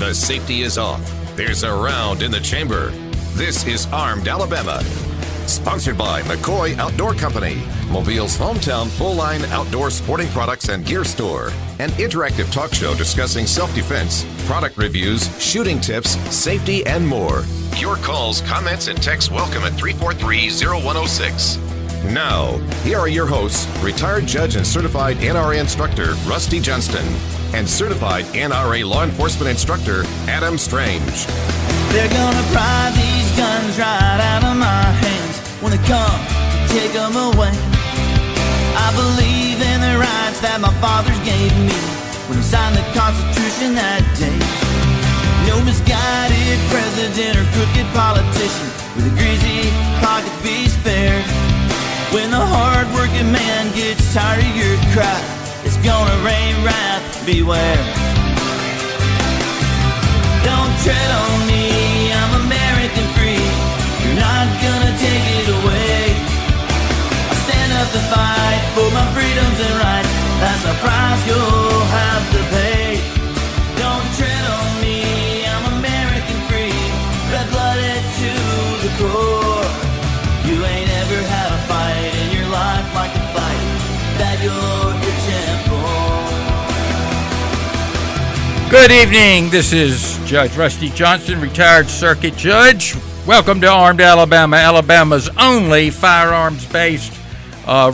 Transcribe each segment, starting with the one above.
The safety is off. There's a round in the chamber. This is Armed Alabama. Sponsored by McCoy Outdoor Company, Mobile's hometown full-line outdoor sporting products and gear store. An interactive talk show discussing self-defense, product reviews, shooting tips, safety, and more. Your calls, comments, and texts welcome at 343-0106. Now, here are your hosts, retired judge and certified NRA instructor Rusty Johnston and certified NRA law enforcement instructor Adam Strange. They're gonna pry these guns right out of my hands when they come to take them away. I believe in the rights that my fathers gave me when he signed the Constitution that day. No misguided president or crooked politician with a greasy pocket be spared. When the hard-working man gets tired of your cry, it's gonna rain wrath, beware. Don't tread on me, I'm American free. You're not gonna take it away. I stand up to fight for my freedoms and rights. That's the price you'll have to pay. Don't tread on me, I'm American free. Red-blooded to the core. You ain't ever had a fight in your life like the fight that you're champion. Good evening. This is Judge Rusty Johnston, retired circuit judge. Welcome to Armed Alabama, Alabama's only firearms-based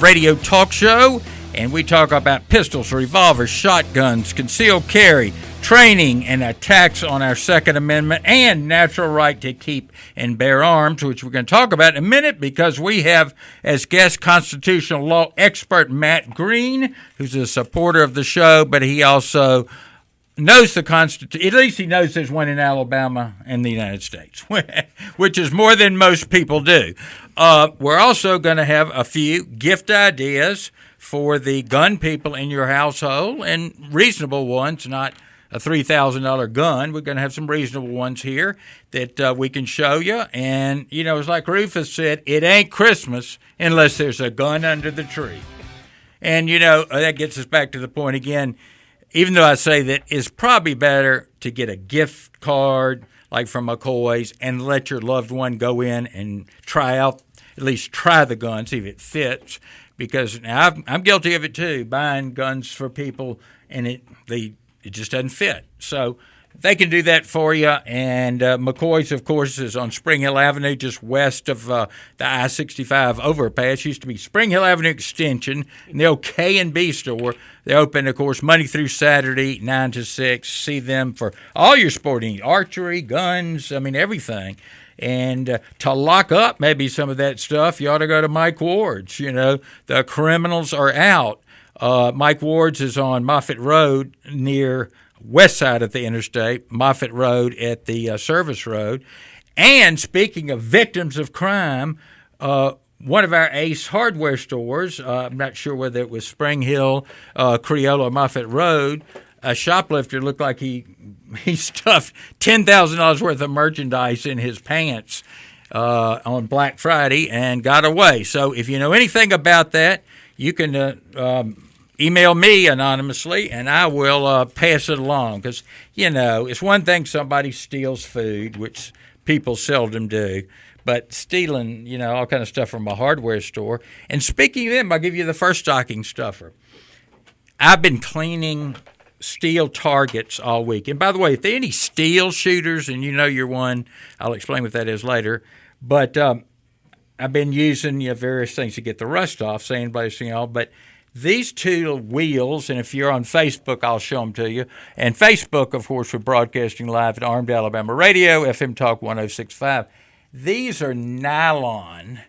radio talk show. And we talk about pistols, revolvers, shotguns, concealed carry, training, and attacks on our Second Amendment and natural right to keep and bear arms, which we're going to talk about in a minute because we have as guest constitutional law expert Matt Green, who's a supporter of the show, but he also knows the Constitution. At least he knows there's one in Alabama and the United States, which is more than most people do. We're also going to have a few gift ideas for the gun people in your household, and reasonable ones, not a $3,000 gun. We're going to have some reasonable ones here that we can show you. And, you know, it's like Rufus said, it ain't Christmas unless there's a gun under the tree. And, you know, that gets us back to the point again. Even though I say that it's probably better to get a gift card like from McCoy's and let your loved one go in and try out, at least try the gun, see if it fits. Because now I'm guilty of it too, buying guns for people and it just doesn't fit. So they can do that for you. And McCoy's, of course, is on Spring Hill Avenue, just west of the I-65 overpass. Used to be Spring Hill Avenue Extension, and the old K&B store. They're open, of course, Monday through Saturday, 9 to 6. See them for all your sporting, archery, guns, I mean, everything. And to lock up maybe some of that stuff, you ought to go to Mike Ward's. You know, the criminals are out. Mike Ward's is on Moffett Road near west side of the interstate, Moffett Road at the Service Road. And speaking of victims of crime, one of our Ace hardware stores, I'm not sure whether it was Spring Hill, Creole, or Moffett Road, a shoplifter looked like he stuffed $10,000 worth of merchandise in his pants on Black Friday and got away. So if you know anything about that, you can email me anonymously, and I will pass it along. Because, you know, it's one thing somebody steals food, which people seldom do, but stealing, you know, all kind of stuff from a hardware store. And speaking of them, I'll give you the first stocking stuffer. I've been cleaning steel targets all week. And by the way, if there are any steel shooters, and you know you're one, I'll explain what that is later. But I've been using various things to get the rust off, sandblasting all. But these two wheels, and if you're on Facebook, I'll show them to you. And Facebook, of course, we're broadcasting live at Armed Alabama Radio, FM Talk 106.5. These are nylon,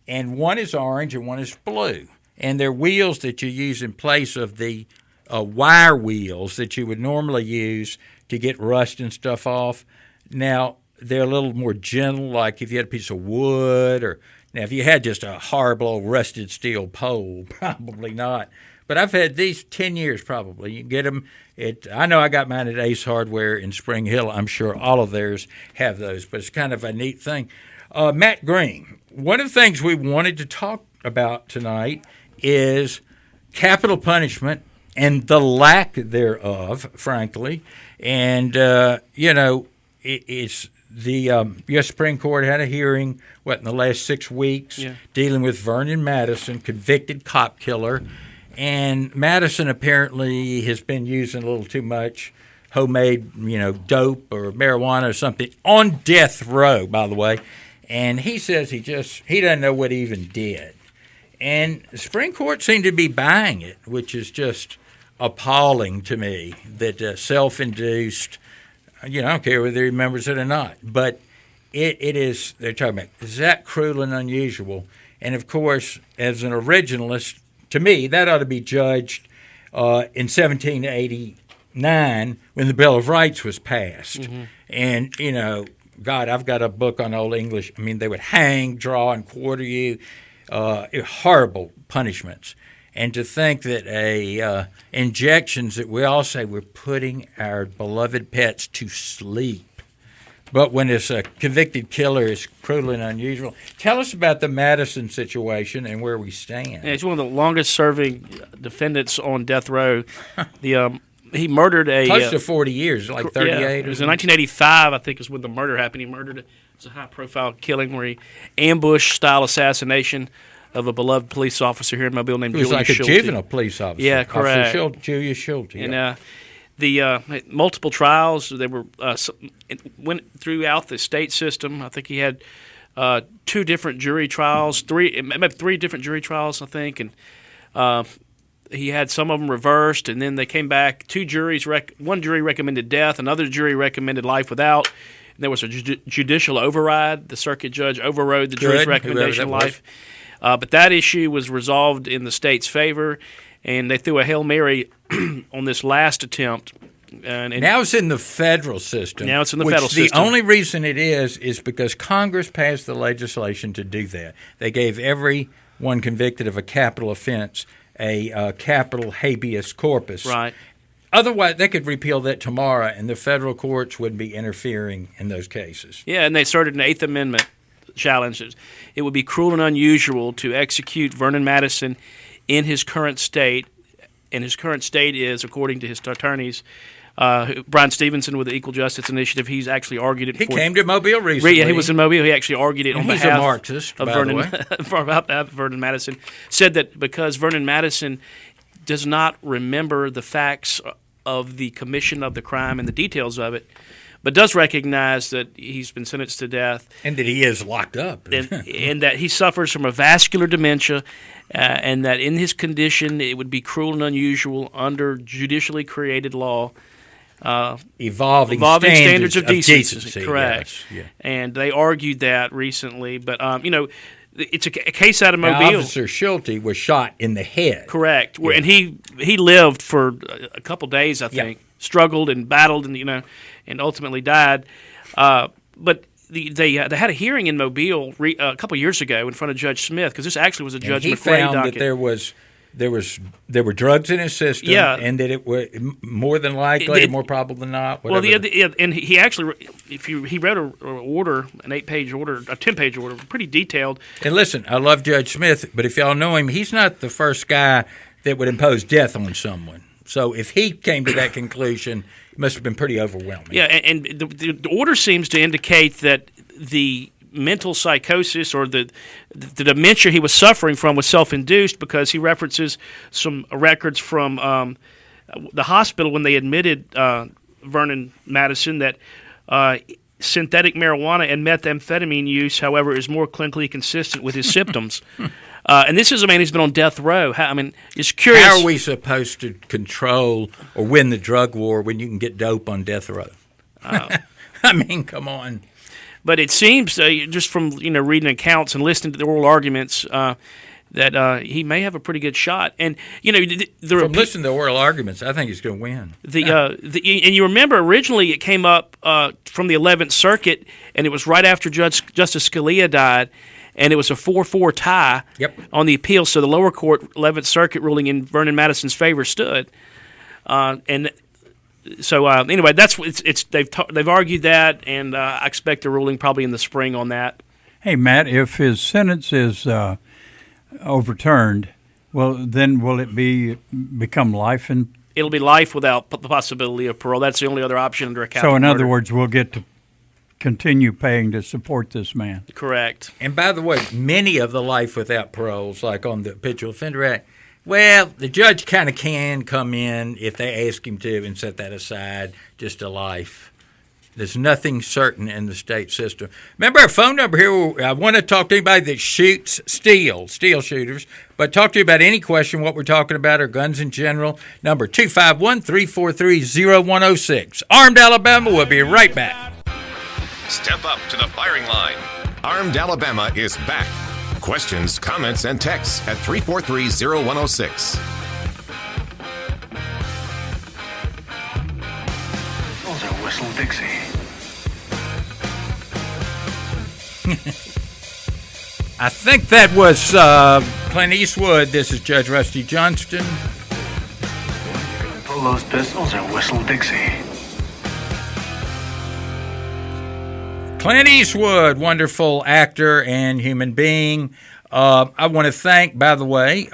and one is orange and one is blue. And they're wheels that you use in place of the wire wheels that you would normally use to get rust and stuff off. Now, they're a little more gentle, like if you had a piece of wood, or now if you had just a horrible old rusted steel pole, probably not. But I've had these 10 years probably. You can get them. I know I got mine at Ace Hardware in Spring Hill. I'm sure all of theirs have those, but it's kind of a neat thing. Matt Green, one of the things we wanted to talk about tonight is capital punishment and the lack thereof, frankly. And, it's the U.S. Supreme Court had a hearing, in the last 6 weeks, dealing with Vernon Madison, convicted cop killer. And Madison apparently has been using a little too much homemade, dope or marijuana or something on death row, by the way. And he says he doesn't know what he even did. And the Supreme Court seemed to be buying it, which is just appalling to me that self-induced, I don't care whether he remembers it or not, but it is, they're talking about, is that cruel and unusual? And, of course, as an originalist, to me, that ought to be judged in 1789 when the Bill of Rights was passed. Mm-hmm. And, God, I've got a book on Old English. I mean, they would hang, draw, and quarter you. Horrible punishments. And to think that injections that we all say we're putting our beloved pets to sleep. But when it's a convicted killer, it's cruel and unusual. Tell us about the Madison situation and where we stand. Yeah, he's one of the longest-serving defendants on death row. He murdered close to 40 years, like 38. Yeah, it was in 1985, I think, is when the murder happened. He murdered. It was a high-profile killing where he ambush-style assassination of a beloved police officer here in Mobile named Julius Schulte. He was like a juvenile police officer. Yeah, correct. Julius Schulte. And the multiple trials, they were went throughout the state system. I think he had 2 different jury trials, maybe 3 different jury trials, I think, and he had some of them reversed, and then they came back. 2 juries, one jury recommended death, another jury recommended life without. And there was a judicial override. The circuit judge overrode the jury's recommendation of life. But that issue was resolved in the state's favor, and they threw a Hail Mary on this last attempt. And now it's in the federal system. Now it's in the federal system. The only reason it is because Congress passed the legislation to do that. They gave everyone convicted of a capital offense a capital habeas corpus. Right. Otherwise, they could repeal that tomorrow, and the federal courts wouldn't be interfering in those cases. Yeah, and they started an Eighth Amendment challenge. It would be cruel and unusual to execute Vernon Madison in his current state, and his current state is, according to his attorneys, Brian Stevenson with the Equal Justice Initiative, he's actually argued it. He came to Mobile recently. Yeah, he was in Mobile. He actually argued it on behalf of a Marxist, of Vernon Madison. Said that because Vernon Madison does not remember the facts of the commission of the crime and the details of it, but does recognize that he's been sentenced to death. And that he is locked up. and that he suffers from a vascular dementia, and that in his condition it would be cruel and unusual under judicially created law. Evolving standards of decency. Correct. Yes. Yeah. And they argued that recently. But, it's a case out of Mobile. Now, Officer Schulte was shot in the head. Correct. Yeah. And he lived for a couple days, I think, struggled and battled and, and ultimately died. But they had a hearing in Mobile a couple years ago in front of Judge Smith, because this actually was a Judge McRae found docket. That there were drugs in his system, and that it was more than likely, more probable than not. And he actually, he wrote an order, an 8-page order, a 10-page order, pretty detailed. And listen, I love Judge Smith, but if y'all know him, he's not the first guy that would impose death on someone. So if he came to that conclusion, it must have been pretty overwhelming. Yeah, and the order seems to indicate that the mental psychosis or the dementia he was suffering from was self-induced, because he references some records from the hospital when they admitted Vernon Madison that synthetic marijuana and methamphetamine use, however, is more clinically consistent with his symptoms. And this is a man who's been on death row. It's curious. How are we supposed to control or win the drug war when you can get dope on death row? Come on. But it seems, just from reading accounts and listening to the oral arguments, that he may have a pretty good shot. And from listening to the oral arguments, I think he's going to win. And you remember originally it came up from the 11th Circuit, and it was right after Justice Scalia died, and it was a 4-4 tie on the appeal. So the lower court, 11th Circuit, ruling in Vernon Madison's favor stood. So anyway, that's they've argued that, and I expect a ruling probably in the spring on that. Hey, Matt, if his sentence is overturned, Well, then will it become life? It'll be life without the possibility of parole. That's the only other option under a capital So, in murder. other words, we'll get to continue paying to support this man. Correct. And by the way, many of the life without paroles, like on the Habitual Offender Act, well, the judge kind of can come in if they ask him to and set that aside, just a life. There's nothing certain in the state system. Remember our phone number here. I want to talk to anybody that shoots steel shooters, but talk to you about any question, what we're talking about, or guns in general. Number 251-343-0106. Armed Alabama. We'll be right back. Step up to the firing line. Armed Alabama is back. Questions, comments, and texts at 343-0106. Those are Whistle Dixie. I think that was Clint Eastwood. This is Judge Rusty Johnston. Pull those pistols or Whistle Dixie. Clint Eastwood, wonderful actor and human being. I want to thank, by the way,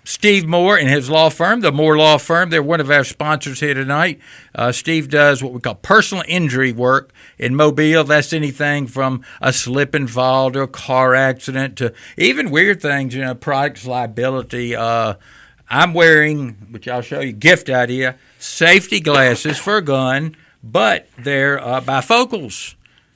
Steve Moore and his law firm, the Moore Law Firm. They're one of our sponsors here tonight. Steve does what we call personal injury work in Mobile. That's anything from a slip and fall to a car accident to even weird things, products liability. I'm wearing, which I'll show you, gift idea, safety glasses for a gun, but they're bifocals.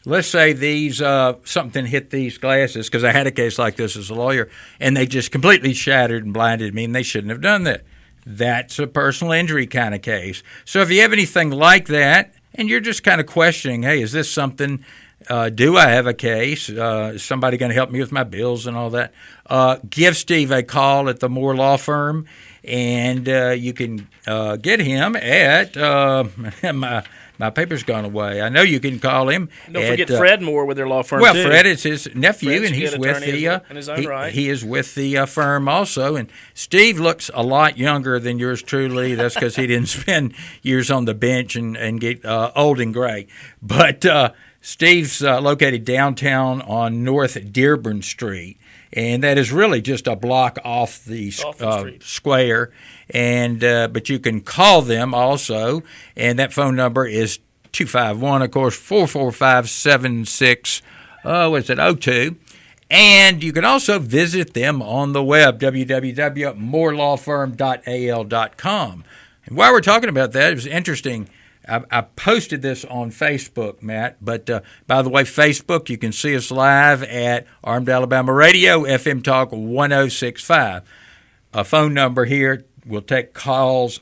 Let's say these something hit these glasses, because I had a case like this as a lawyer, and they just completely shattered and blinded me, and they shouldn't have done that. That's a personal injury kind of case. So if you have anything like that, and you're just kind of questioning, hey, is this something, do I have a case? Is somebody going to help me with my bills and all that? Give Steve a call at the Moore Law Firm, and you can get him at my paper's gone away. I know you can call him. Don't forget Fred Moore with their law firm, well, too. Fred is his nephew, Fred's and he's good with attorney the in his own right. he is with the firm also. And Steve looks a lot younger than yours truly. That's because he didn't spend years on the bench and get old and gray. But Steve's located downtown on North Dearborn Street, and that is really just a block off the square. And but you can call them also, and that phone number is 251, of course, 445-7602. And you can also visit them on the web, www.morelawfirm.al.com. And while we're talking about that, it was interesting. I posted this on Facebook, Matt, but by the way, Facebook, you can see us live at Armed Alabama Radio, FM Talk 1065. A phone number here. We'll take calls,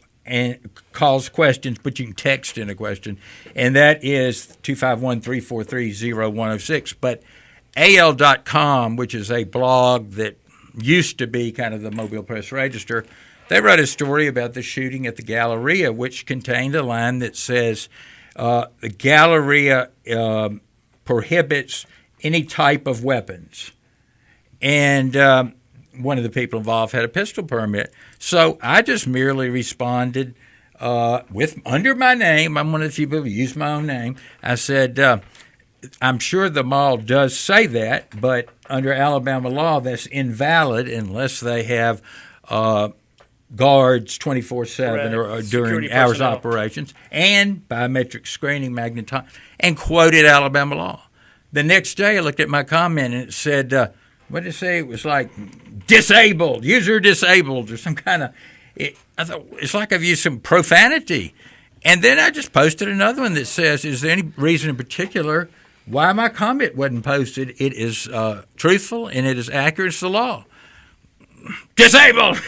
questions, but you can text in a question, and that is 251-343-0106. But AL.com, which is a blog that used to be kind of the Mobile Press Register, they wrote a story about the shooting at the Galleria, which contained a line that says the Galleria prohibits any type of weapons. And one of the people involved had a pistol permit. So I just merely responded with under my name. I'm one of the few people who use my own name. I said, I'm sure the mall does say that, but under Alabama law, that's invalid unless they have guards 24/7 or during hours of operations, and biometric screening, magnetron, and quoted Alabama law. The next day, I looked at my comment, and it said, what did it say? It was like disabled, user disabled, or some kind of. I thought it's like I've used some profanity, and then I just posted another one that says, "Is there any reason in particular why my comment wasn't posted? It is truthful and it is accurate to the law." Disabled.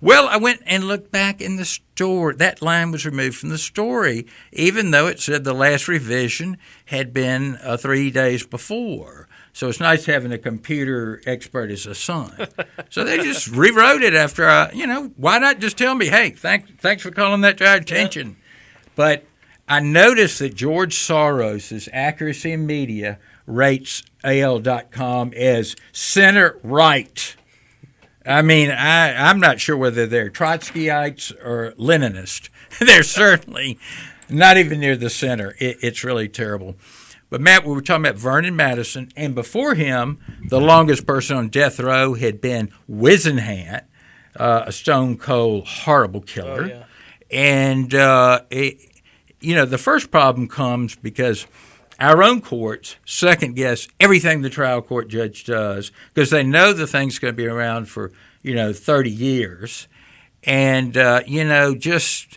Well, I went and looked back in the store. That line was removed from the story, even though it said the last revision had been 3 days before. So it's nice having a computer expert as a son. So they just rewrote it after why not just tell me, hey, thanks for calling that to our attention. Yeah. But I noticed that George Soros' Accuracy in Media rates AL.com as center right. I mean, I'm not sure whether they're Trotskyites or Leninists. They're certainly not even near the center. It's really terrible. But, Matt, we were talking about Vernon Madison, and before him, the longest person on death row had been Whisenant. a stone cold, horrible killer. Oh, yeah. And, the first problem comes because our own courts second guess everything the trial court judge does because they know the thing's going to be around for, 30 years. And, there's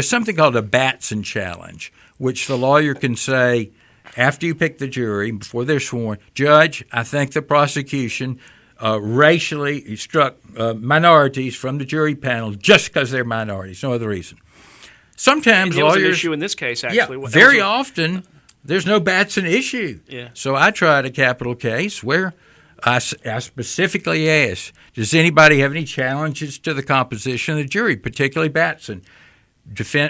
something called a Batson challenge, which the lawyer can say after you pick the jury, before they're sworn, Judge, I think the prosecution racially struck minorities from the jury panel just because they're minorities, no other reason. Sometimes It lawyers... was an issue in this case, actually. Yeah, very often there's no Batson issue. Yeah. So I tried a capital case where I specifically asked, does anybody have any challenges to the composition of the jury, particularly Batson?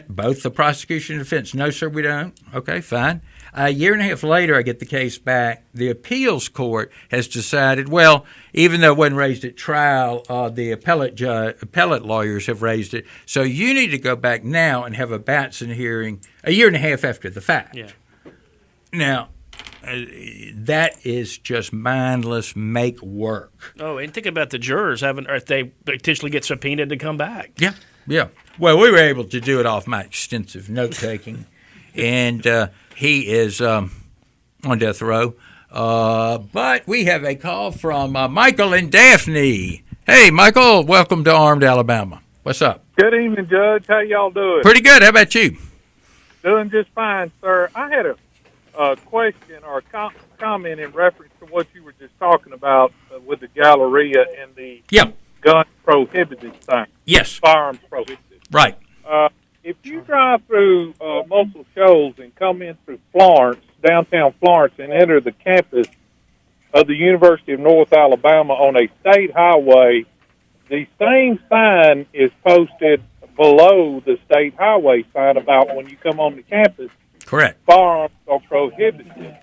Both the prosecution and defense. No, sir, we don't. Okay, fine. A year and a half later, I get the case back. The appeals court has decided, well, even though it wasn't raised at trial, the appellate lawyers have raised it. So you need to go back now and have a Batson hearing a year and a half after the fact. Yeah. Now, that is just mindless make work. Oh, and think about the jurors or if they potentially get subpoenaed to come back. Yeah. Well, we were able to do it off my extensive note-taking, and he is on death row. But we have a call from Michael and Daphne. Hey, Michael, welcome to Armed Alabama. What's up? Good evening, Judge. How y'all doing? Pretty good. How about you? Doing just fine, sir. I had a question or a comment in reference to what you were just talking about with the Galleria and the gun prohibited thing. Yes. Firearms prohibited. Right. If you drive through Muscle Shoals and come in through Florence, downtown Florence, and enter the campus of the University of North Alabama on a state highway, the same sign is posted below the state highway sign about when you come on the campus. Correct. Firearms are prohibited.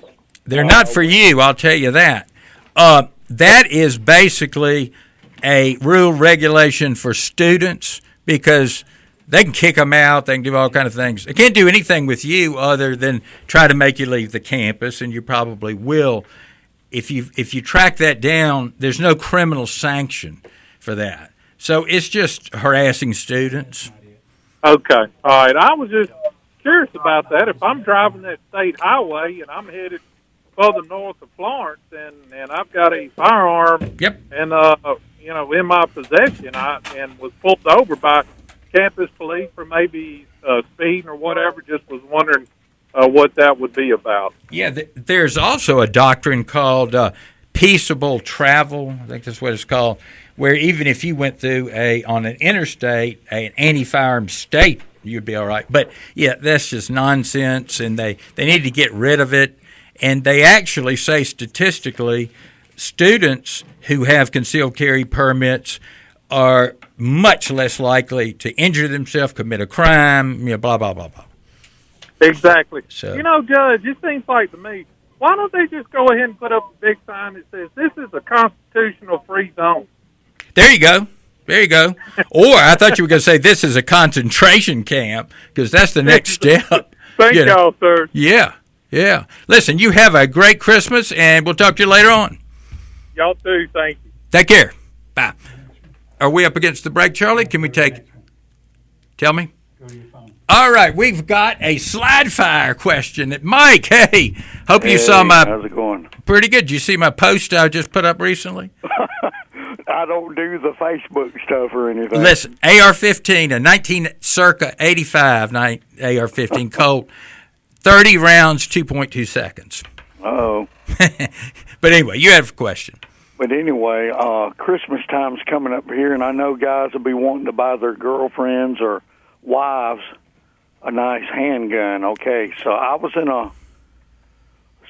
They're not for you, I'll tell you that. That is basically a rule regulation for students because they can kick them out. They can do all kinds of things. They can't do anything with you other than try to make you leave the campus, and you probably will. If you track that down, there's no criminal sanction for that. So it's just harassing students. Okay. All right. I was just curious about that. If I'm driving that state highway and I'm headed further north of Florence and I've got a firearm and in my possession and was pulled over by campus police for maybe speeding or whatever, just was wondering what that would be about. Yeah, there's also a doctrine called peaceable travel, I think that's what it's called, where even if you went through on an interstate, an anti-firearm state, you'd be all right. But, yeah, that's just nonsense, and they need to get rid of it. And they actually say statistically students who have concealed carry permits are much less likely to injure themselves, commit a crime, blah, blah, blah, blah. Exactly. So, Judge, it seems like to me, why don't they just go ahead and put up a big sign that says this is a constitutional free zone? There you go. Or I thought you were going to say this is a concentration camp because that's the next step. Thank y'all, sir. Yeah. Listen, you have a great Christmas, and we'll talk to you later on. Y'all too. Thank you. Take care. Bye. Are we up against the break, Charlie? Can we take it? Tell me. All right, we've got a slide fire question. Mike, hey, hope you saw my... How's it going? Pretty good. Did you see my post I just put up recently? I don't do the Facebook stuff or anything. Listen, AR-15, a circa 85 AR-15 Colt, 30 rounds, 2.2 seconds. Uh-oh. But anyway, you have a question. But anyway, Christmas time's coming up here, and I know guys will be wanting to buy their girlfriends or wives a nice handgun. Okay, so I was in a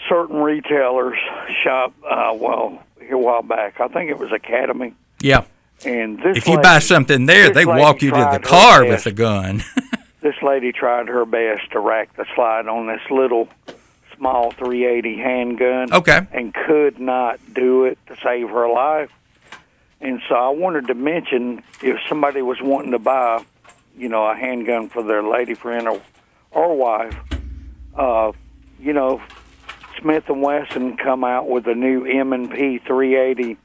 certain retailer's shop, a while back. I think it was Academy. Yeah. And this if you buy something there, they walk you to the car with a gun. This lady tried her best to rack the slide on this little small 380 handgun. Okay. And could not do it to save her life. And so I wanted to mention if somebody was wanting to buy, a handgun for their lady friend or wife, Smith & Wesson come out with a new M&P 380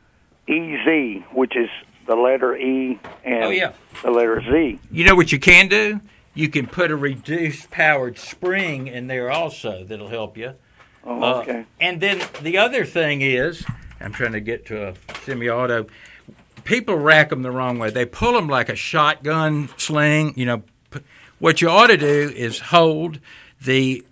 EZ, which is the letter E and the letter Z. You know what you can do? You can put a reduced powered spring in there also that'll help you. Oh, okay. And then the other thing is, I'm trying to get to a semi-auto. People rack them the wrong way. They pull them like a shotgun sling. You know, what you ought to do is hold the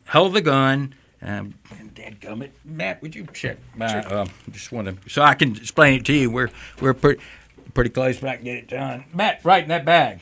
gun. And dadgummit, Matt, would you check my? Just want to, so I can explain it to you. We're pretty close, but I can get it done. Matt, right in that bag.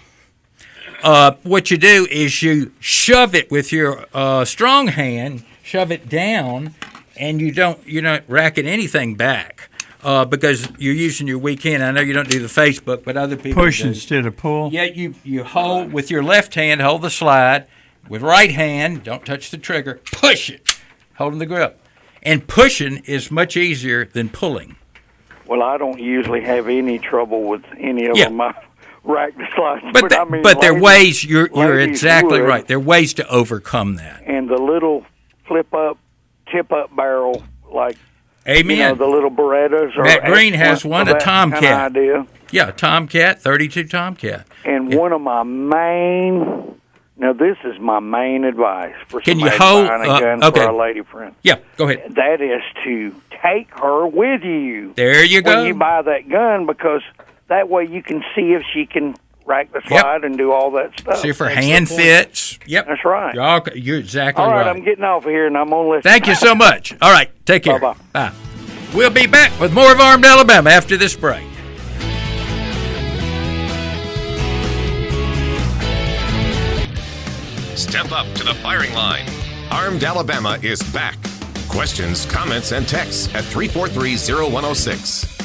What you do is you shove it with your strong hand, shove it down, and you're not racking anything back because you're using your weak hand. I know you don't do the Facebook, but other people push do. Instead of pull. Yeah, you hold with your left hand, hold the slide. With right hand, don't touch the trigger. Push it, holding the grip, and pushing is much easier than pulling. Well, I don't usually have any trouble with any of my rack slides. But there are ways. You're exactly right. There are ways to overcome that. And the little tip-up barrel, like Amen. The little Berettas. Matt Green has one, a Tomcat. Kind of idea. Yeah, Tomcat, 32 Tomcat. And one of my main. Now, this is my main advice for somebody buying a gun for a lady friend. Yeah, go ahead. That is to take her with you. There you go. When you buy that gun, because that way you can see if she can rack the slide and do all that stuff. See if her hand fits. Yep. That's right. You're exactly right. All right, I'm getting off of here, and I'm going to listen. Thank you so much. All right, take care. Bye-bye. Bye. We'll be back with more of Armed Alabama after this break. Step up to the firing line. Armed Alabama is back. Questions, comments, and texts at 343-0106.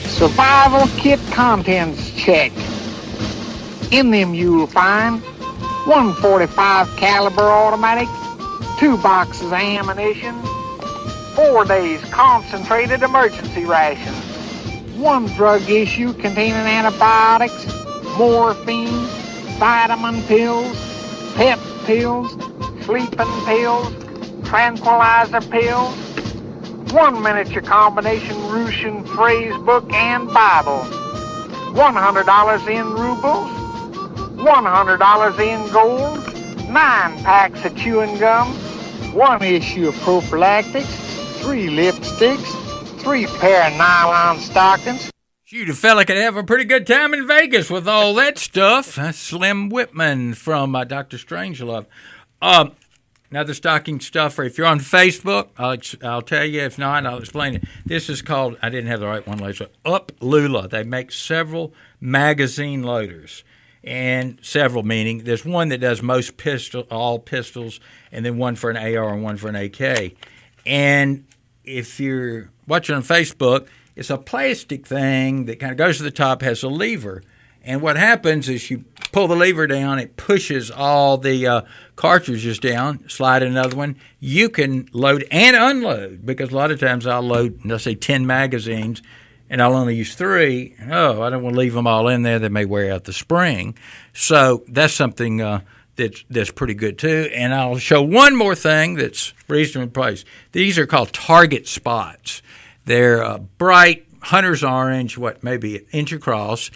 Survival kit contents check. In them you'll find 145 caliber automatic, 2 boxes of ammunition, 4 days concentrated emergency rations, 1 drug issue containing antibiotics, morphine, vitamin pills, pep pills, sleeping pills, tranquilizer pills, 1 miniature combination Russian phrase book and Bible, $100 in rubles, $100 in gold, 9 packs of chewing gum, 1 issue of prophylactics, 3 lipsticks, 3 pair of nylon stockings. Shoot, a fella could have a pretty good time in Vegas with all that stuff. That's Slim Whitman from Dr. Strangelove. Another stocking stuffer. If you're on Facebook, I'll tell you. If not, I'll explain it. This is called, I didn't have the right one later, Up Lula. They make several magazine loaders. And several meaning, there's one that does all pistols, and then one for an AR and one for an AK. And if you're watching on Facebook, it's a plastic thing that kind of goes to the top, has a lever. And what happens is you pull the lever down, it pushes all the cartridges down, slide another one. You can load and unload, because a lot of times I'll load, let's say, 10 magazines, and I'll only use 3. I don't want to leave them all in there. They may wear out the spring. So that's something that's pretty good, too. And I'll show one more thing that's reasonably priced. These are called target spots. They're bright hunter's orange, maybe an inch across.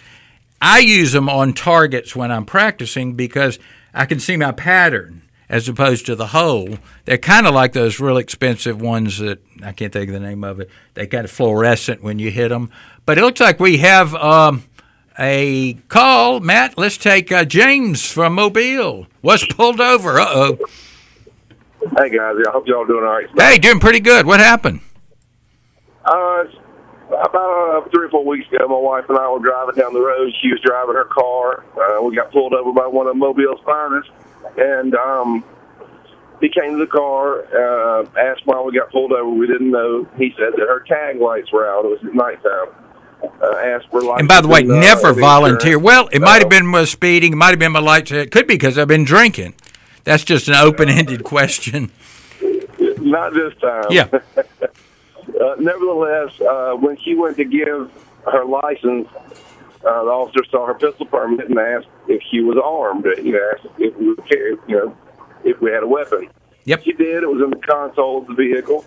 I use them on targets when I'm practicing because I can see my pattern as opposed to the hole. They're kind of like those real expensive ones that I can't think of the name of it. They kind of fluorescent when you hit them. But it looks like we have a call. Matt, let's take James from Mobile. Was pulled over. Uh-oh. Hey, guys. I hope y'all doing all right. Hey, doing pretty good. What happened? About 3 or 4 weeks ago, my wife and I were driving down the road. She was driving her car. We got pulled over by one of Mobile's finest, and he came to the car, asked why we got pulled over. We didn't know. He said that her tag lights were out. It was at nighttime. Asked for lights. And by the way, never volunteer. Well, it might have been my speeding. It might have been my lights. It could be because I've been drinking. That's just an open-ended question. Not this time. Yeah. Nevertheless, when she went to give her license, the officer saw her pistol permit and asked if she was armed. Asked if we carried, if we had a weapon. Yep. She did. It was in the console of the vehicle.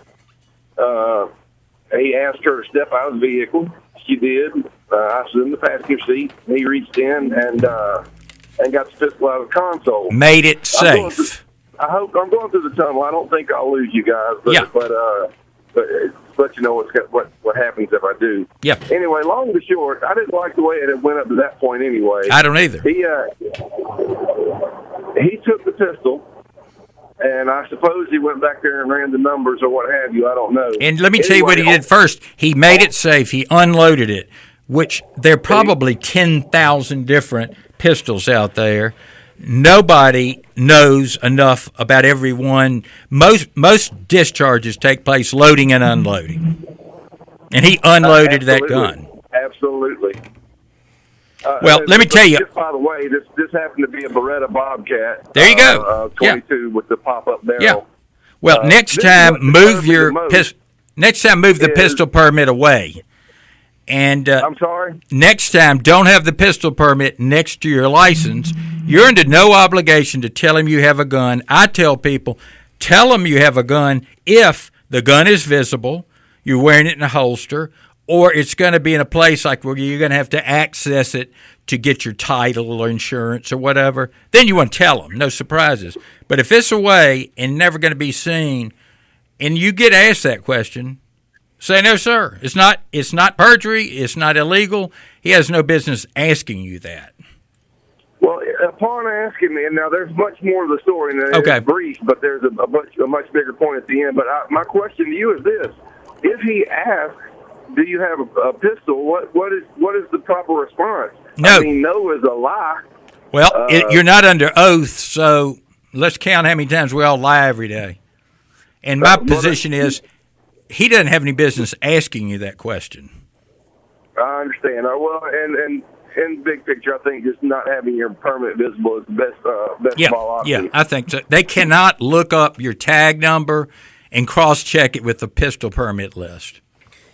He asked her to step out of the vehicle. She did. I was in the passenger seat. He reached in and got the pistol out of the console. Made it safe. I'm going through the tunnel. I don't think I'll lose you guys, but let you know what happens if I do. Yeah. Anyway, long and short, I didn't like the way it went up to that point anyway. I don't either. He took the pistol, and I suppose he went back there and ran the numbers or what have you. I don't know. And let me tell you what he did first. He made it safe. He unloaded it, which there are probably 10,000 different pistols out there. Nobody knows enough about every one. Most discharges take place loading and unloading. And he unloaded that gun. Absolutely. Well, let me tell you. Just by the way, this happened to be a Beretta Bobcat. There you go. 22 with the pop-up barrel. Yeah. Well, next time move the pistol permit away. And I'm sorry? Next time, don't have the pistol permit next to your license. You're under no obligation to tell him you have a gun. I tell people, tell them you have a gun if the gun is visible, you're wearing it in a holster, or it's going to be in a place like where you're going to have to access it to get your title or insurance or whatever. Then you want to tell them, no surprises. But if it's away and never going to be seen, and you get asked that question, say, no, sir. It's not perjury. It's not illegal. He has no business asking you that. Well, upon asking me, and now there's much more to the story, and it's brief, but there's a much bigger point at the end. But my question to you is this: if he asks, "Do you have a pistol?" What is the proper response? No. I mean, no is a lie. Well, you're not under oath, so let's count how many times we all lie every day. And my position is, he doesn't have any business asking you that question. I understand. Well, and in the big picture, I think just not having your permit visible is the best of all options. Yeah, I think so. They cannot look up your tag number and cross-check it with the pistol permit list.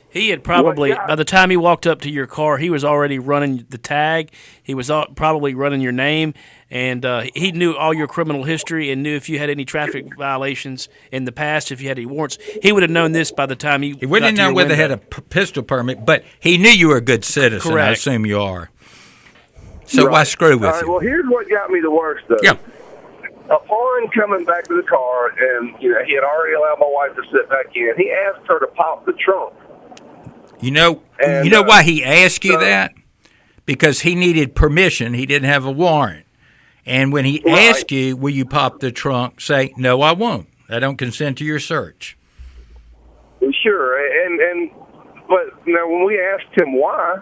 He had probably, by the time he walked up to your car, he was already running the tag. He was probably running your name, and he knew all your criminal history and knew if you had any traffic violations in the past, if you had any warrants. He would have known this by the time he wouldn't know whether they had a pistol permit, but he knew you were a good citizen. Correct. I assume you are. So why screw with you? Well, here's what got me the worst, though. Yeah. Upon coming back to the car, and he had already allowed my wife to sit back in, he asked her to pop the trunk. You know why he asked you that? Because he needed permission. He didn't have a warrant. And when he asked you, will you pop the trunk, say, no, I won't. I don't consent to your search. Sure. But when we asked him why,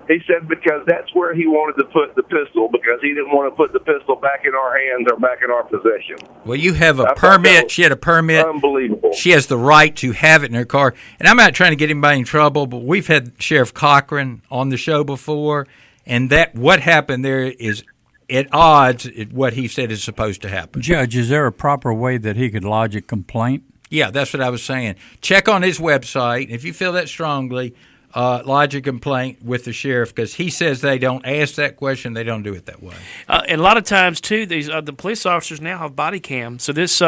he said because that's where he wanted to put the pistol, because he didn't want to put the pistol back in our hands or back in our possession. Well, you have a permit. She had a permit. Unbelievable. She has the right to have it in her car. And I'm not trying to get anybody in trouble, but we've had Sheriff Cochran on the show before, and that what happened there is at odds with what he said is supposed to happen. Judge, is there a proper way that he could lodge a complaint? Yeah, that's what I was saying. Check on his website. If you feel that strongly, lodge a complaint with the sheriff, because he says they don't ask that question. They don't do it that way. And a lot of times, too, these the police officers now have body cam. So this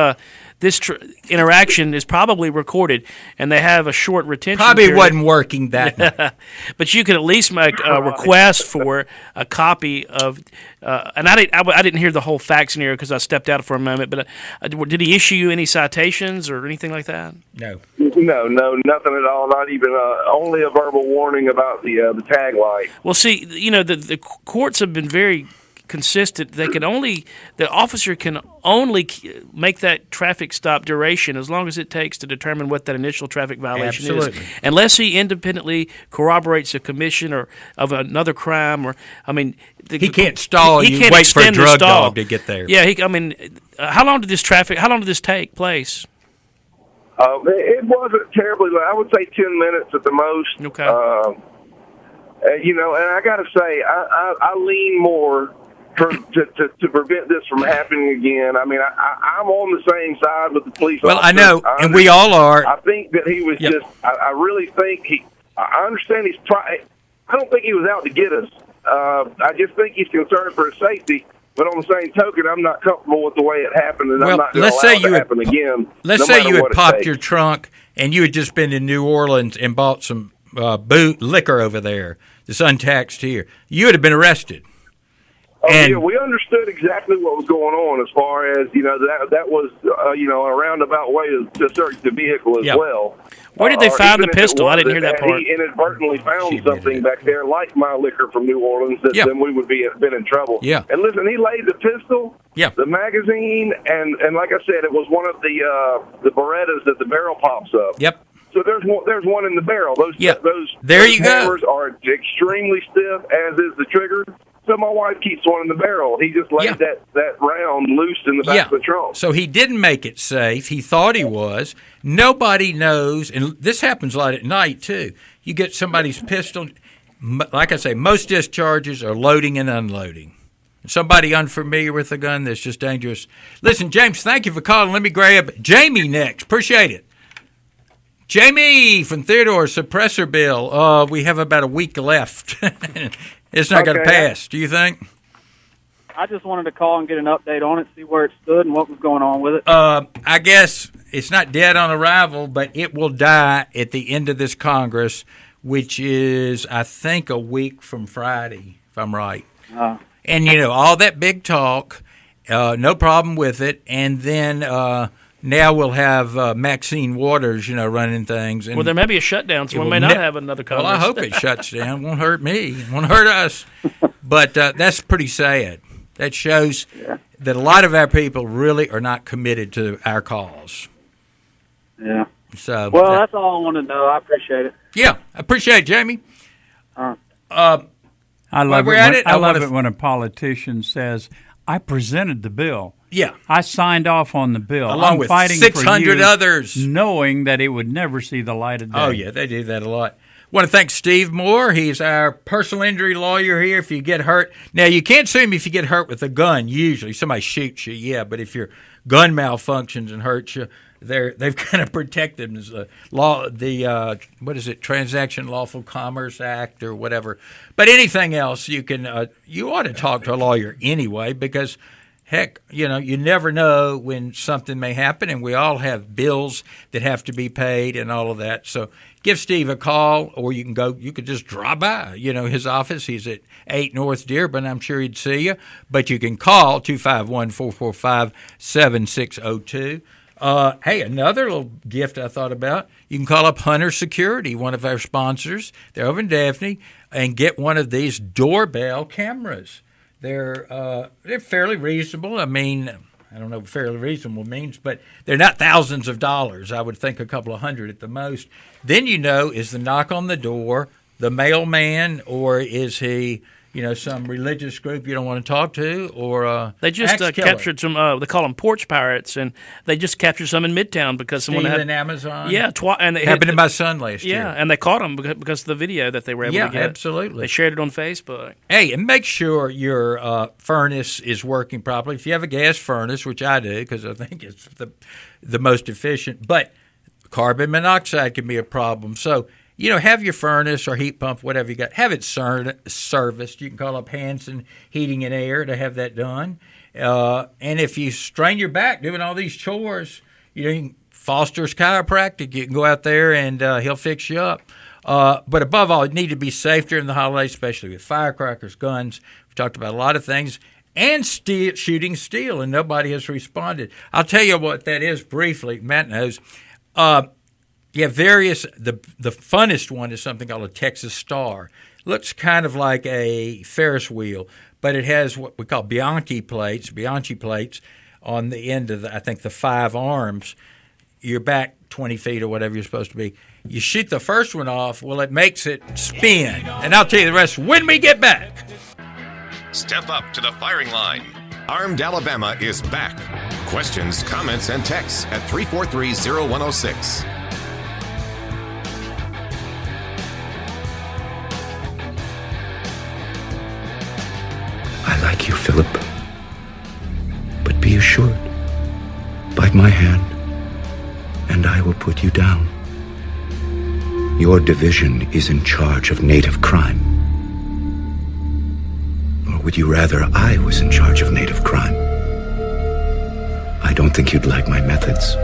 interaction is probably recorded, and they have a short retention period. Wasn't working that night. But you could at least make a request for a copy of and I didn't hear the whole fact scenario because I stepped out for a moment, but did he issue you any citations or anything like that? No, nothing at all. Not even only a verbal warning about the tag light. Well, see, the courts have been very consistent. The officer can only make that traffic stop duration as long as it takes to determine what that initial traffic violation is, unless he independently corroborates a commission or of another crime. He can't stall. He can't wait for a drug stall. dog to get there. Yeah, how long did this take place? It wasn't terribly long. I would say 10 minutes at the most. Okay. And I got to say, I lean more to prevent this from happening again. I mean, I'm on the same side with the police officer. I know, and we all are. I think that he was just, I really think I understand he's trying. I don't think he was out to get us. I just think he's concerned for his safety. But on the same token, I'm not comfortable with the way it happened, and I'm not going to allow it to happen again. Let's say you had popped your trunk and you had just been in New Orleans and bought some liquor over there that's untaxed here, you would have been arrested. Yeah, we understood exactly what was going on as far as, that was, a roundabout way to search the vehicle as well. Where did they find the pistol? I didn't hear that part. He inadvertently found something back there like my liquor from New Orleans that then we would been in trouble. Yeah. And listen, he laid the pistol, the magazine, and like I said, it was one of the Berettas that the barrel pops up. Yep. So there's one in the barrel. Those there you go. hammers are extremely stiff, as is the trigger. So my wife keeps one in the barrel. He just laid that round loose in the back of the trunk. So he didn't make it safe. He thought he was. Nobody knows, and this happens a lot at night too. You get somebody's pistol. Like I say, most discharges are loading and unloading. Somebody unfamiliar with the gun that's just dangerous. Listen, James, thank you for calling. Let me grab Jamie next. Appreciate it. Jamie from Theodore, suppressor bill. We have about a week left. It's not going to pass, do you think? I just wanted to call and get an update on it, see where it stood and what was going on with it. I guess it's not dead on arrival, but it will die at the end of this Congress, which is, I think, a week from Friday, if I'm right. And, all that big talk, no problem with it. And then now we'll have Maxine Waters, running things. And there may be a shutdown, so we may not have another Congress. Well, I hope it shuts down. Won't hurt me. Won't hurt us. But that's pretty sad. That shows that a lot of our people really are not committed to our cause. Yeah. So. Well, that's all I wanted to know. I appreciate it. Yeah, I appreciate it, Jamie. I love it when a politician says, I presented the bill. Yeah. I signed off on the bill. Along with 600 others. Knowing that it would never see the light of day. Oh, yeah, they do that a lot. Want to thank Steve Moore. He's our personal injury lawyer here. If you get hurt. Now, you can't sue him if you get hurt with a gun, usually. Somebody shoots you, but if your gun malfunctions and hurts you, they've kind of protected them. There's a law, Transaction Lawful Commerce Act or whatever. But anything else, you ought to talk to a lawyer anyway, because heck, you never know when something may happen, and we all have bills that have to be paid and all of that. So give Steve a call, or you could just drop by, his office. He's at 8 North Dearborn. I'm sure he'd see you. But you can call 251-445-7602. Hey, another little gift I thought about. You can call up Hunter Security, one of our sponsors. They're over in Daphne, and get one of these doorbell cameras. They're fairly reasonable. I mean, I don't know what fairly reasonable means, but they're not thousands of dollars. I would think a couple of hundred at the most. Then is the knock on the door the mailman, or is he some religious group you don't want to talk to, or they just captured some. They call them porch pirates, and they just captured some in Midtown because someone had in Amazon. Yeah, and it happened to my son last year. Yeah, and they caught them because of the video that they were able to get. Yeah, absolutely. They shared it on Facebook. Hey, and make sure your furnace is working properly. If you have a gas furnace, which I do because I think it's the most efficient, but carbon monoxide can be a problem. So. Have your furnace or heat pump, whatever you got, have it serviced. You can call up Hanson Heating and Air to have that done. And if you strain your back doing all these chores, Foster's Chiropractic, you can go out there and he'll fix you up. But above all, you need to be safe during the holidays, especially with firecrackers, guns. We've talked about a lot of things. And shooting steel, and nobody has responded. I'll tell you what that is briefly. Matt knows. You have the funnest one is something called a Texas Star. Looks kind of like a Ferris wheel, but it has what we call Bianchi plates on the end of the 5 arms. You're back 20 feet or whatever you're supposed to be. You shoot the first one off, well, it makes it spin. And I'll tell you the rest when we get back. Step up to the firing line. Armed Alabama is back. Questions, comments, and texts at 343-0106. I like you, Philip. But be assured, bite my hand, and I will put you down. Your division is in charge of native crime. Or would you rather I was in charge of native crime? I don't think you'd like my methods.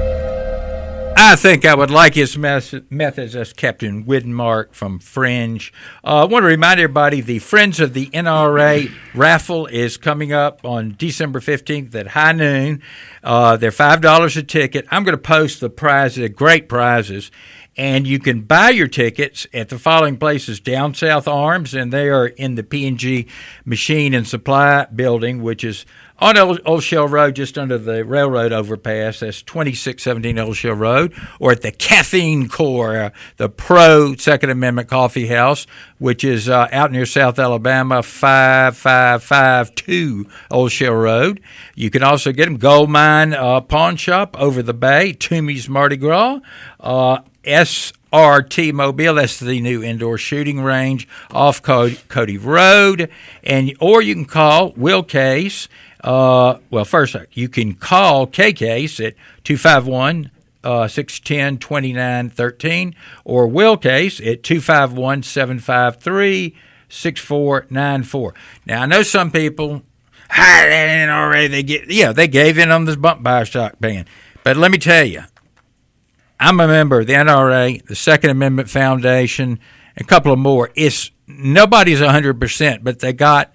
I think I would like his methods as Captain Widmark from Fringe. I want to remind everybody the Friends of the NRA raffle is coming up on December 15th at high noon. They're $5 a ticket. I'm going to post the prizes, they're great prizes. And you can buy your tickets at the following places: Down South Arms, and they are in the P&G Machine and Supply building, which is on Old Shell Road, just under the railroad overpass. That's 2617 Old Shell Road. Or at the Caffeine Core, the Pro Second Amendment Coffee House, which is out near South Alabama, 5552 Old Shell Road. You can also get them Gold Mine Pawn Shop over the bay, Toomey's Mardi Gras, SRT Mobile, that's the new indoor shooting range off Cody Road, or you can call Will Case. First, you can call K-Case at 251-610-2913 or Will Case at 251-753-6494. Now, I know some people, they gave in on this bump Bioshock ban. But let me tell you, I'm a member of the NRA, the Second Amendment Foundation, and a couple of more. Nobody's 100%, but they got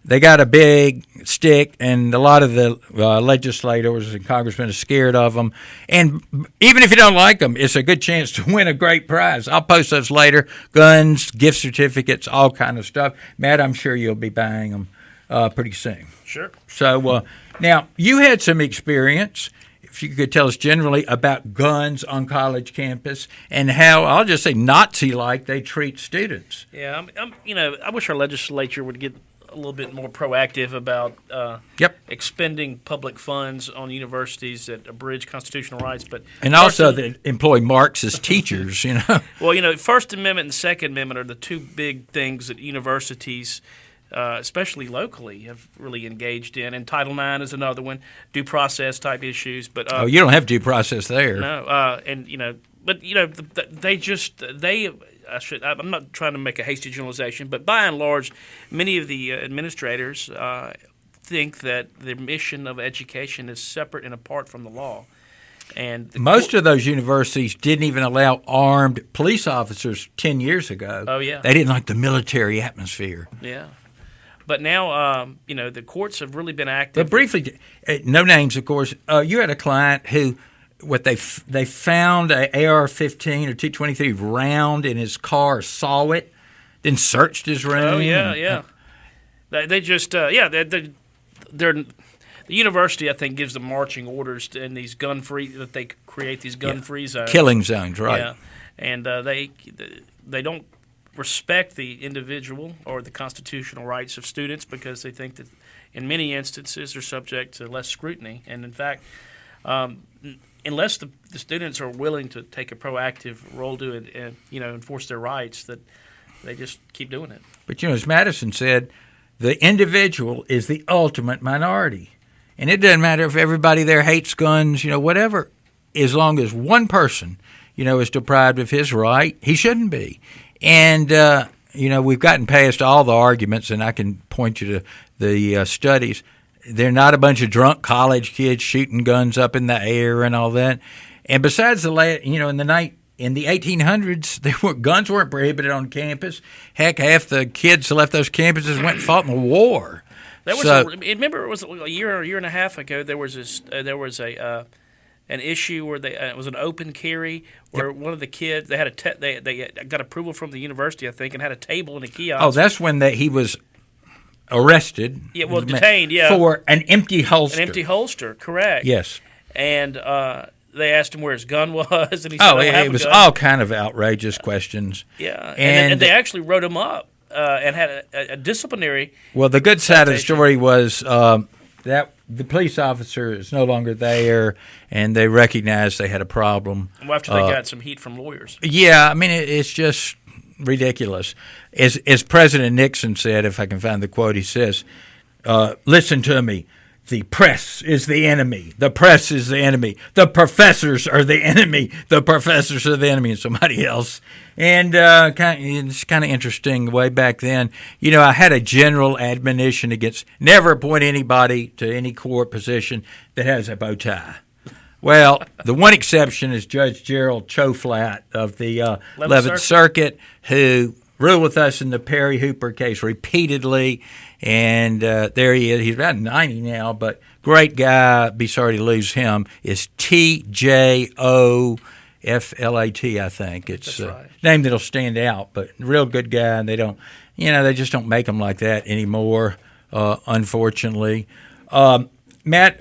a big stick, and a lot of the legislators and congressmen are scared of them. And even if you don't like them, it's a good chance to win a great prize. I'll post those later: guns, gift certificates, all kind of stuff. Matt, I'm sure you'll be buying them pretty soon. Sure. So now you had some experience. If you could tell us generally about guns on college campus and how, I'll just say, Nazi-like they treat students. Yeah, I wish our legislature would get a little bit more proactive about expending public funds on universities that abridge constitutional rights, and also that employ Marxist teachers. Well, First Amendment and Second Amendment are the two big things that universities, especially locally, have really engaged in. And Title IX is another one, due process type issues. But you don't have due process there. No, I'm not trying to make a hasty generalization, but by and large, many of the administrators think that the mission of education is separate and apart from the law. And most of those universities didn't even allow armed police officers 10 years ago. Oh, yeah. They didn't like the military atmosphere. Yeah. But now, the courts have really been active. But briefly, no names, of course. You had a client who, they found a AR-15 or 223 round in his car, saw it, then searched his room. Oh yeah. They just the university, I think, gives them marching orders in these gun-free, that they create these gun-free zones, killing zones, right? Yeah, and they don't respect the individual or the constitutional rights of students because they think that in many instances they're subject to less scrutiny. And in fact, unless the students are willing to take a proactive role to enforce their rights, that they just keep doing it. But as Madison said, the individual is the ultimate minority, and it doesn't matter if everybody there hates guns, whatever. As long as one person, is deprived of his right, he shouldn't be. And, we've gotten past all the arguments, and I can point you to the studies. They're not a bunch of drunk college kids shooting guns up in the air and all that. And besides in the 1800s, guns weren't prohibited on campus. Heck, half the kids that left those campuses went and fought in the war. Remember, it was a year and a half ago. There was an issue where it was an open carry where one of the kids they got approval from the university, I think, and had a table in a kiosk. Oh, that's when he was arrested. Yeah, well, detained. Yeah, for an empty holster. An empty holster, correct? Yes. And they asked him where his gun was, and he said, it was all kind of outrageous questions. Yeah, and they actually wrote him up and had a disciplinary. Well, the good side of the story was that the police officer is no longer there, and they recognized they had a problem. Well, after they got some heat from lawyers. Yeah, I mean, it's just ridiculous. As President Nixon said, if I can find the quote, he says, listen to me. The press is the enemy. The press is the enemy. The professors are the enemy. The professors are the enemy, and somebody else. And it's kind of interesting. Way back then, I had a general admonition against never appoint anybody to any court position that has a bow tie. Well, the one exception is Judge Gerald Choflat of the 11th Circuit, who ruled with us in the Perry Hooper case repeatedly. And there he is. He's about 90 now, but great guy. Be sorry to lose him. Is TJOFLAT, I think. It's a name that'll stand out, but real good guy. And they just don't make them like that anymore, unfortunately. Matt,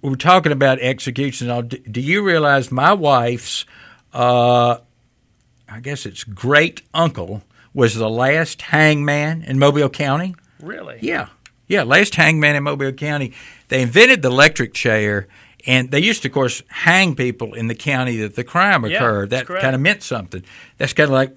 we were talking about executions. Do you realize my wife's, I guess it's great uncle, was the last hangman in Mobile County? Really? Yeah, last hangman in Mobile County. They invented the electric chair, and they used to, of course, hang people in the county that the crime occurred. That kind of meant something. That's kind of like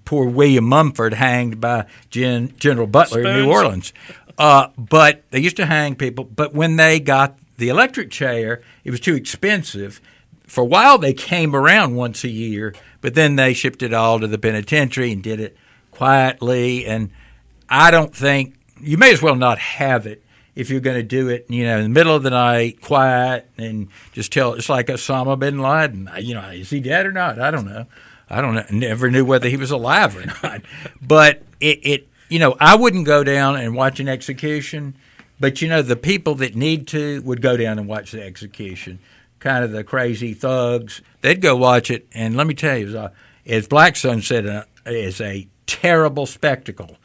poor William Mumford hanged by General Butler in New Orleans. But they used to hang people. But when they got the electric chair, it was too expensive. For a while, they came around once a year, but then they shipped it all to the penitentiary and did it quietly. And I don't think you may as well not have it if you're going to do it, in the middle of the night, quiet, and just tell. It's like Osama bin Laden. Is he dead or not? I don't know. Never knew whether he was alive or not. But I wouldn't go down and watch an execution. But the people that need to would go down and watch the execution. Kind of the crazy thugs, they'd go watch it. And let me tell you, as Blackstone said, it's a terrible spectacle.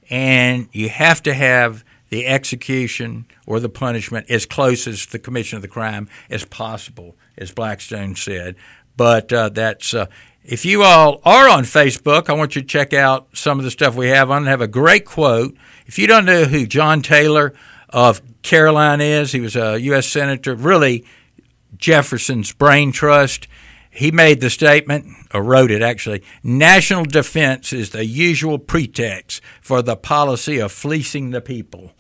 And you have to have the execution or the punishment as close as the commission of the crime as possible, as Blackstone said. But that's if you all are on Facebook, I want you to check out some of the stuff we have on. I have a great quote. If you don't know who John Taylor of Caroline is, he was a U.S. Senator, really Jefferson's brain trust. He made the statement, or wrote it actually, national defense is the usual pretext for the policy of fleecing the people.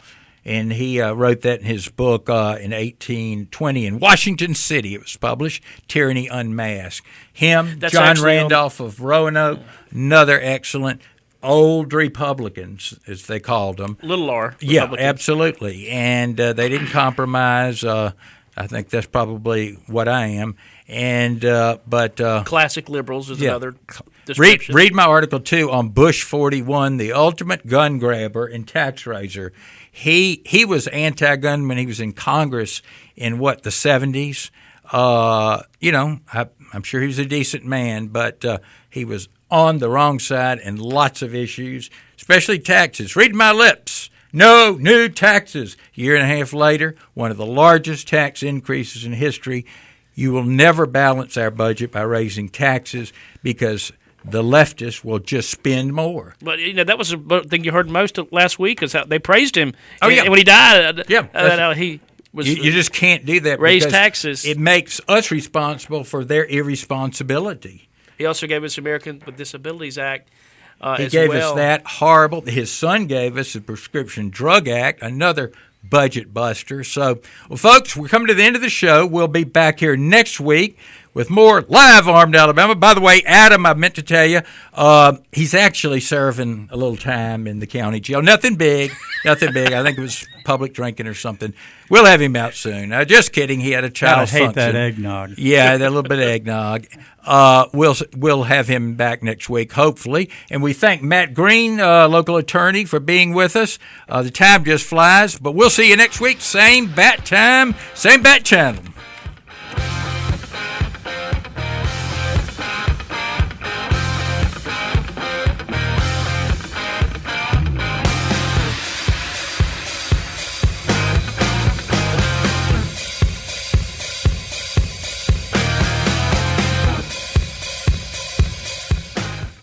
And he wrote that in his book in 1820 in Washington City. It was published, Tyranny Unmasked. That's John Randolph of Roanoke, another excellent old Republicans, as they called them. Little R. Yeah, absolutely. And they didn't compromise. I think that's probably what I am. And but classic liberals is another description. Read my article too on Bush 41, the ultimate gun grabber and tax raiser. He was anti-gun when he was in Congress in the 70s. I'm sure he was a decent man, but he was on the wrong side in lots of issues, especially taxes. Read my lips. No new taxes. A year and a half later, one of the largest tax increases in history. You will never balance our budget by raising taxes because the leftists will just spend more. But that was the thing you heard most of last week is how they praised him. And when he died, he was. You just can't do that. Raise taxes. It makes us responsible for their irresponsibility. He also gave us the Americans with Disabilities Act. He gave us that horrible. His son gave us the Prescription Drug Act, another budget buster. So, folks, we're coming to the end of the show. We'll be back here next week with more live Armed Alabama. By the way, Adam, I meant to tell you, he's actually serving a little time in the county jail. Nothing big. I think it was public drinking or something. We'll have him out soon. Just kidding. He had a child's function. I hate that eggnog. Yeah, that little bit of eggnog. We'll have him back next week, hopefully. And we thank Matt Green, local attorney, for being with us. The time just flies, but we'll see you next week. Same bat time, same bat channel.